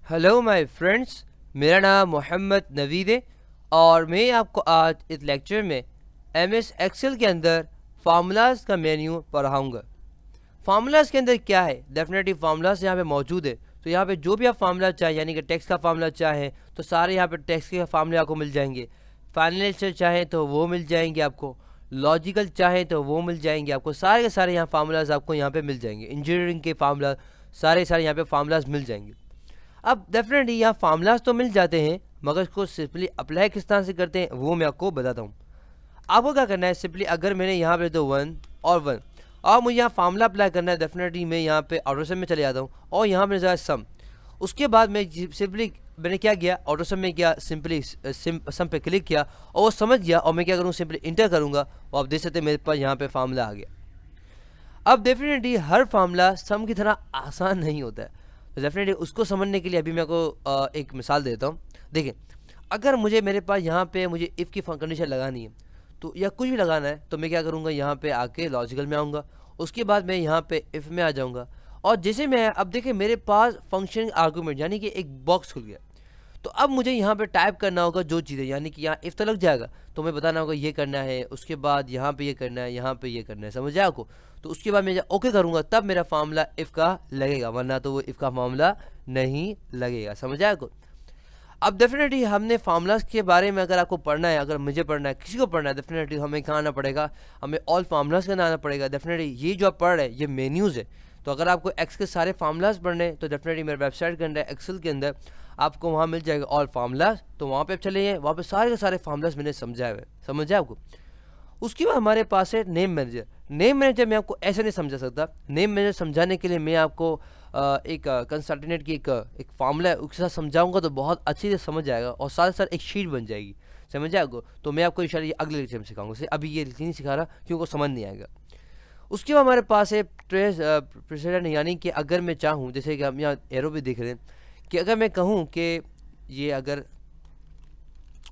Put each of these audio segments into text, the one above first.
Hello my friends, मेरा नाम मोहम्मद नवीद है और मैं आपको आज इस लेक्चर में एमएस एक्सेल के अंदर फार्मूलाज का मेन्यू पढ़ाऊंगा। फार्मूलाज के अंदर क्या है, डेफिनेटली फार्मूलाज यहाँ पे मौजूद है। तो यहाँ पे जो भी आप फार्मूला चाहें, यानी कि टेक्स्ट का फार्मूला चाहें तो सारे यहाँ पे टेक्स्ट के फार्मूले आपको मिल जाएंगे। फाइनेंशियल चाहें तो वो मिल जाएंगे आपको, लॉजिकल चाहें तो वो मिल जाएंगे आपको, सारे के सारे यहाँ फार्मूलाज आपको यहाँ पे मिल जाएंगे। इंजीनियरिंग के फार्मूला सारे सारे यहाँ पे फार्मूलाज मिल जाएंगे। अब डेफिनेटली यहाँ फार्मूलाज तो मिल जाते हैं, मगर इसको सिंपली अप्लाई किस तरह से करते हैं वो मैं आपको बताता हूँ। आपको क्या करना है, सिंपली अगर मैंने यहाँ पे तो 1 और 1 और मुझे यहाँ फार्मूला अप्लाई करना है, डेफिनेटली मैं यहाँ पे ऑटो सम में चले जाता हूँ और यहाँ पे ज़रा सम। उसके बाद मैं सिंपली मैंने क्या किया, ऑटो सम में किया, सिंपली सम पे क्लिक किया और वो समझ गया। और मैं क्या करूँ, सिंपली इंटर करूँगा और आप देख सकते हैं मेरे पास यहाँ पे फार्मूला आ गया। अब डेफिनेटली हर फार्मूला सम की तरह आसान नहीं होता है, तो डेफिनेटली उसको समझने के लिए अभी मैं आपको एक मिसाल देता हूँ। देखिए, अगर मेरे पास यहाँ पे मुझे इफ़ की कंडीशन लगानी है तो या कुछ भी लगाना है तो मैं क्या करूँगा, यहाँ पे आके लॉजिकल में आऊँगा। उसके बाद मैं यहाँ पे इफ़ में आ जाऊँगा और जैसे मैं अब देखिए मेरे पास फंक्शन आर्गूमेंट यानी कि एक बॉक्स खुल गया। तो अब मुझे यहाँ पे टाइप करना होगा जो चीज़ें, यानी कि यहाँ इफ़ तो लग जाएगा तो मैं बताना होगा ये करना है, उसके बाद यहाँ पे ये करना है, यहाँ पे ये करना है, समझ आया आपको। तो उसके बाद मैं जब ओके करूँगा तब मेरा फार्मूला इफ़ का लगेगा, वरना तो वो इफ़ का मामला नहीं लगेगा, समझ आया आपको। अब डेफिनेटली हमने फार्मूलाज के बारे में अगर आपको पढ़ना है, अगर मुझे पढ़ना है, किसी को पढ़ना है, डेफिनेटली हमें कहाँ आना पड़ेगा, हमें ऑल फार्मूलाज का आना पड़ेगा। डेफिनेटली ये जो आप पढ़ रहे हैं ये मेन्यूज़ है। तो अगर आपको एक्स के सारे फार्मूलाज पढ़ने हैं तो डेफिनेटली मेरे वेबसाइट के अंदर एक्सेल के अंदर आपको वहाँ मिल जाएगा ऑल फार्मूलाज। तो वहाँ पे आप चले जाएँ, वहाँ पे सारे के सारे फार्मूलाज मैंने समझाए हुए, समझ जाए आपको। उसके बाद हमारे पास है नेम मैनेजर। नेम मैनेजर मैं आपको ऐसे नहीं समझा सकता। नेम मैनेजर समझाने के लिए मैं आपको एक कंसल्टेंट की एक फार्मूला है उसके साथ समझाऊंगा तो बहुत अच्छी से समझ जाएगा और साथ साथ एक शीट बन जाएगी, समझ जाएगा। तो मैं आपको इंशाल्लाह ये अगले लेक्चर में सिखाऊंगा, अभी ये नहीं सिखा रहा क्योंकि समझ नहीं आएगा। उसके बाद हमारे पास है ट्रेस प्रेसिडेंट, यानी कि अगर मैं चाहूँ, जैसे कि हम यहाँ एरो भी दिख रहे हैं, कि अगर मैं कहूँ कि ये अगर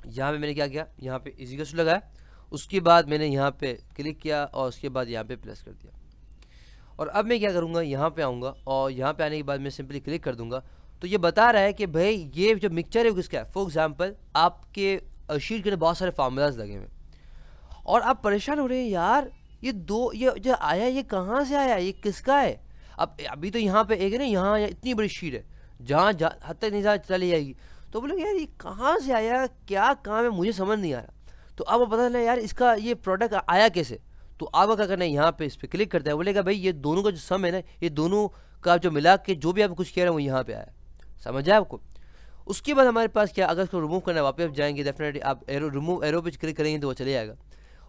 यहाँ पे मैंने क्या किया, यहाँ पे इजिकल्स लगाया, उसके बाद मैंने यहाँ पे क्लिक किया और उसके बाद यहाँ पे प्लस कर दिया। और अब मैं क्या करूँगा, यहाँ पे आऊँगा और यहाँ पे आने के बाद मैं सिंपली क्लिक कर दूँगा। तो ये बता रहा है कि भाई ये जो मिक्सचर है वो किसका है। फॉर एग्जांपल आपके शीट के अंदर बहुत सारे फार्मूलाज लगे हुए और आप परेशान हो रहे हैं, यार ये ये जो आया ये कहाँ से आया, ये किसका है। अब अभी तो यहाँ पे एक है ना, यहाँ इतनी बड़ी शीट है जहाँ हद तक नहीं चली जाएगी। तो बोले यार ये कहाँ से आया, क्या काम है, मुझे समझ नहीं आ रहा। तो अब पता चला यार इसका ये प्रोडक्ट आया कैसे। तो आपका क्या करना है, यहाँ पे इस पर क्लिक करता है, बोलेगा भाई ये दोनों का जो सम है ना, ये दोनों का जो मिला के जो भी आप कुछ कह रहे हैं वो यहाँ पे आया, समझ आया आपको। उसके बाद हमारे पास क्या, अगर इसको रिमूव करना है वापस जाएंगे, डेफिनेटली आप एरो रिमूव एरो पे क्लिक करेंगे तो वो चले जाएगा।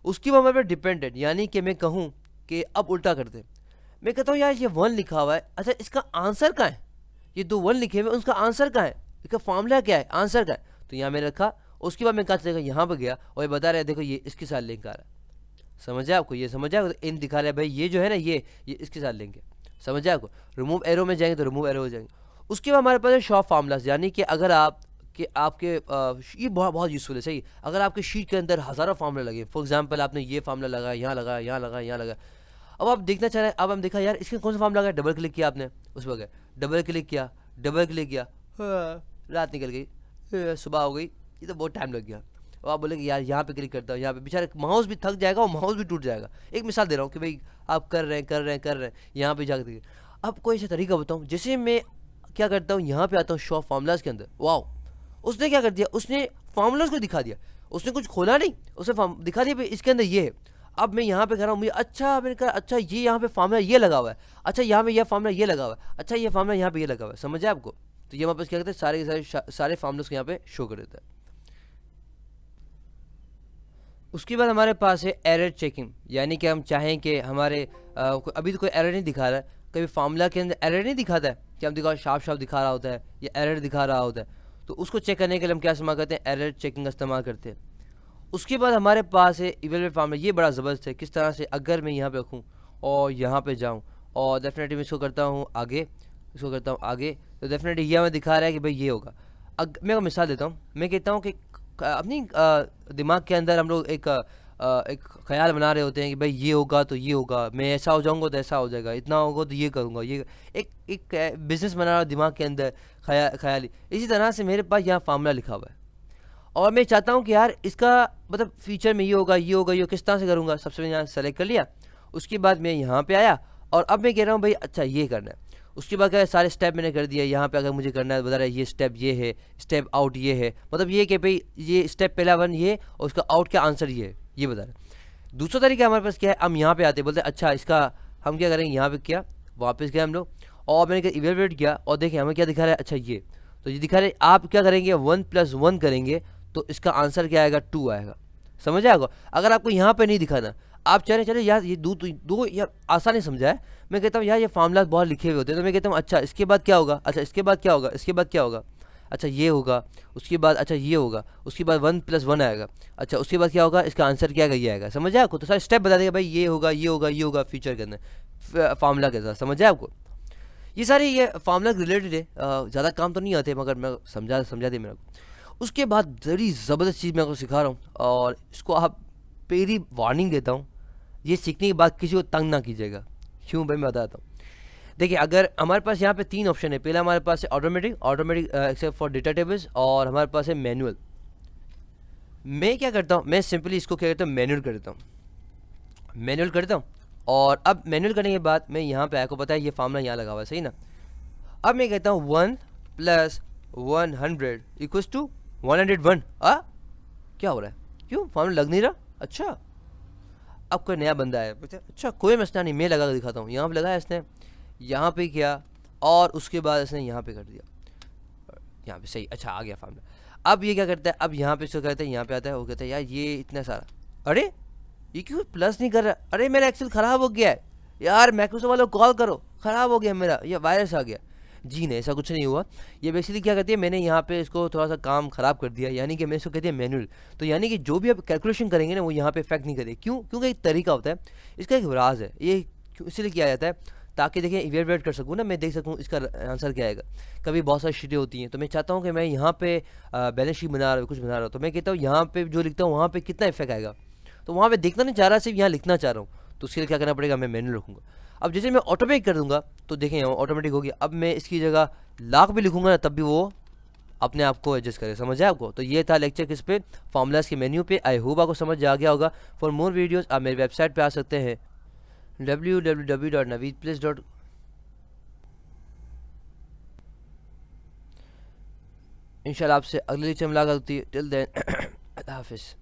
उसके बाद हमारे पास डिपेंडेंट, यानी कि मैं कहूँ कि अब उल्टा कर दे। मैं कहता हूँ यार ये 1 लिखा हुआ है, अच्छा इसका आंसर कहाँ है, ये 2 1 लिखे हुए उसका आंसर कहाँ है, इसका फॉर्मूला क्या है, आंसर क्या है। तो यहाँ मैंने रखा। उसके बाद मैं कहा चलेगा यहाँ पर गया और ये बता रहा है देखो ये इसके साथ लिंक आ रहा है, समझ आया आपको। ये समझ आया, इन दिखा रहा है भाई ये जो है ना ये इसके साथ लिंक है, समझ आया आपको। रिमूव एरो में जाएंगे तो रिमूव एरो हो जाएंगे। उसके बाद हमारे पास है शॉर्ट फार्मूलाज, यानी कि अगर आप कि आपके ये बहुत बहुत यूज़फुल है, सही। अगर आपके शीट के अंदर हज़ारों फार्मूला लगे, फॉर एग्जांपल आपने ये फार्मूला लगाया, यहाँ लगाया, यहाँ लगाया, यहाँ लगाया। अब आप देखना चाह रहे हैं, अब हम देखा यार इसके कौन सा फार्मूला लगाया, डबल क्लिक किया आपने उस वक्त, डबल क्लिक किया, डबल क्लिक किया, रात निकल गई, सुबह हो गई, ये तो बहुत टाइम लग गया। और आप बोलेंगे यार यहाँ पे क्लिक करता हूँ, यहाँ पे बेचारे माउस भी थक जाएगा और माउस भी टूट जाएगा। एक मिसाल दे रहा हूँ कि भाई आप कर रहे हैं यहाँ पे जाकर देखिए। अब कोई ऐसा तरीका बताऊँ, जैसे मैं क्या करता हूँ, यहाँ पे आता हूँ शॉप फार्मूलाज के अंदर, वाह उसने क्या कर दिया, उसने फार्मूलाज को दिखा दिया, उसने कुछ खोला नहीं, उसने दिखा दिया भाई इसके अंदर ये है। अब मैं यहाँ पे कर रहा हूँ, मुझे अच्छा मैंने कहा अच्छा ये यहाँ पे फार्मूला ये लगा हुआ है, अच्छा यहाँ पे ये फार्मूला ये लगा हुआ है, अच्छा ये फार्मूला यहाँ पे ये लगा हुआ है, समझ आया आपको। तो ये वापस क्या करते हैं, सारे के सारे फार्मूलाज को यहाँ पे शो कर देता है। उसके बाद हमारे पास है एरर चेकिंग, यानी कि हम चाहें कि हमारे अभी तो कोई एरर नहीं दिखा रहा है, कभी फार्मूला के अंदर एरर नहीं दिखाता है कि हम दिखा शार्प शार्प दिखा रहा होता है या एरर दिखा रहा होता है। तो उसको चेक करने के लिए हम क्या इस्तेमाल करते हैं, एरर चेकिंग का इस्तेमाल करते हैं। उसके बाद हमारे पास है इवेलुएट फार्मूला, ये बड़ा ज़बरदस्त है। किस तरह से, अगर मैं यहाँ पे रखूँ और यहाँ पे जाऊँ और डेफिनेटली मैं इसको करता हूँ आगे, इसको करता हूँ आगे, तो डेफिनेटली ये हमें दिखा रहा है कि भाई ये होगा। मैं एक मिसाल देता हूँ, मैं कहता हूँ कि अपनी दिमाग के अंदर हम लोग एक एक ख्याल बना रहे होते हैं कि भाई ये होगा तो ये होगा, मैं ऐसा हो जाऊंगा तो ऐसा हो जाएगा, इतना होगा तो ये करूंगा, ये एक एक बिजनेस बना रहा दिमाग के अंदर, ख्याली। इसी तरह से मेरे पास यहाँ फार्मूला लिखा हुआ है और मैं चाहता हूँ कि यार इसका मतलब फ्यूचर में ये होगा, ये होगा, ये किस तरह से करूँगा। सबसे मैंने यहाँ सेलेक्ट कर लिया, उसके बाद मैं यहाँ पे आया और अब मैं कह रहा हूँ भाई अच्छा ये करना है। उसके बाद क्या है, सारे स्टेप मैंने कर दिया। यहाँ पे अगर मुझे करना है बता रहा है ये स्टेप ये है, स्टेप आउट ये है, मतलब ये कि भाई ये स्टेप पहला वन ये और उसका आउट का आंसर ये है, ये बता रहा है। दूसरा तरीका हमारे पास क्या है, हम यहाँ पे आते बोलते हैं अच्छा इसका हम क्या करेंगे, यहाँ पे किया, वापस गए हम लोग और मैंने इवेलुएट किया और देखिए हमें क्या दिखा रहा है, अच्छा ये तो ये दिखा रहे आप क्या करेंगे 1+1 करेंगे तो इसका आंसर क्या आएगा 2 आएगा। समझ आएगा। अगर आपको यहाँ पे नहीं दिखाना, आप चाह रहे चले यार ये दो यार आसानी समझा है, मैं कहता हूँ यार ये फार्मूला बहुत लिखे हुए होते हैं, तो मैं कहता हूँ अच्छा इसके बाद क्या होगा, अच्छा इसके बाद क्या होगा, इसके बाद क्या होगा, अच्छा ये होगा, उसके बाद अच्छा ये होगा, उसके बाद 1+1 आएगा, अच्छा उसके बाद क्या होगा, इसका आंसर क्या आएगा, ये आएगा। समझ आए आपको। तो सारे स्टेप बता देगा भाई ये होगा, ये होगा, ये होगा फ्यूचर के अंदर फार्मूला के साथ। समझ आए आपको। ये सारे ये फार्मूला रिलेटेड है, ज़्यादा काम तो नहीं आते मगर मैं समझा दे मेरे को। उसके बाद बड़ी ज़बरदस्त चीज़ मैं आपको सिखा रहा हूँ और इसको आप पहली वार्निंग देता हूँ, ये सीखने के बाद किसी को तंग ना कीजिएगा। क्यों भाई मैं बताता हूँ। देखिए अगर हमारे पास यहाँ पे 3 ऑप्शन है, पहला हमारे पास है automatic except for data tables और हमारे पास है मैनुअल। मैं क्या करता हूँ, मैं सिंपली इसको क्या करता हूँ मैनुअल करता हूँ, मैनुअल करता हूँ। और अब मैनुअल करने के बाद मैं यहाँ पे आपको पता है ये फार्मूला यहाँ लगा हुआ है, सही ना। अब मैं कहता हूँ 1+100 = 101। क्या हो रहा है, क्यों फार्मूला लग नहीं रहा। अच्छा अब कोई नया बंदा है, अच्छा कोई मसला नहीं, मैं लगा कर दिखाता हूँ। यहाँ पे लगाया इसने, यहाँ पे किया और उसके बाद इसने यहाँ पे कर दिया, यहाँ पे सही, अच्छा आ गया फार्मूला। अब ये क्या करता है, अब यहाँ पे इसको कहता है, यहाँ पे आता है, वो कहता है यार ये इतना सारा, अरे ये क्यों प्लस नहीं कर रहा, अरे मेरा एक्सेल ख़राब हो गया है यार, माइक्रोसॉफ्ट वालों को कॉल करो, ख़राब हो गया मेरा, ये वायरस आ गया। जी नहीं, ऐसा कुछ नहीं हुआ। ये बेसिकली क्या करती है, मैंने यहाँ पे इसको थोड़ा सा काम ख़राब कर दिया, यानी कि मैं इसको कहती है मैनुअल। तो यानी कि जो भी आप कैलकुलेशन करेंगे ना वो यहाँ पे इफेक्ट नहीं करेगी। क्यों, क्योंकि एक तरीका होता है, इसका एक राज है, ये इसलिए किया जाता है ताकि देखिए इवेलुएट कर सकूँ ना, मैं देख सकूँ इसका आंसर क्या आएगा। कभी बहुत सारी शीटें होती हैं तो मैं चाहता हूँ कि मैं यहाँ पे बैलेंस शीट बना रहा हूँ, कुछ बना रहा हूँ, तो मैं कहता हूँ यहाँ पे जो लिखता हूँ वहाँ पे कितना इफेक्ट आएगा, तो वहाँ पे देखना नहीं चाह रहा, सिर्फ यहाँ लिखना चाह रहा हूँ। तो उसके लिए क्या करना पड़ेगा, मैं मैनुअल रखूँगा। अब जैसे मैं ऑटोमेटिक कर दूंगा तो देखें ऑटोमेटिक हो गया। अब मैं इसकी जगह लाख भी लिखूंगा ना तब भी वो अपने आप को एडजस्ट करे। समझ आया आपको। तो ये था लेक्चर किस पे, फार्मूलाज के मेन्यू पे। आई होप आपको समझ आ गया होगा। फॉर मोर वीडियोस आप मेरी वेबसाइट पे आ सकते हैं www.naveedplace. इंशाल्लाह आपसे अगले लेक्चर में मुलाकात होती है। टिल देन अल्लाह हाफिज़।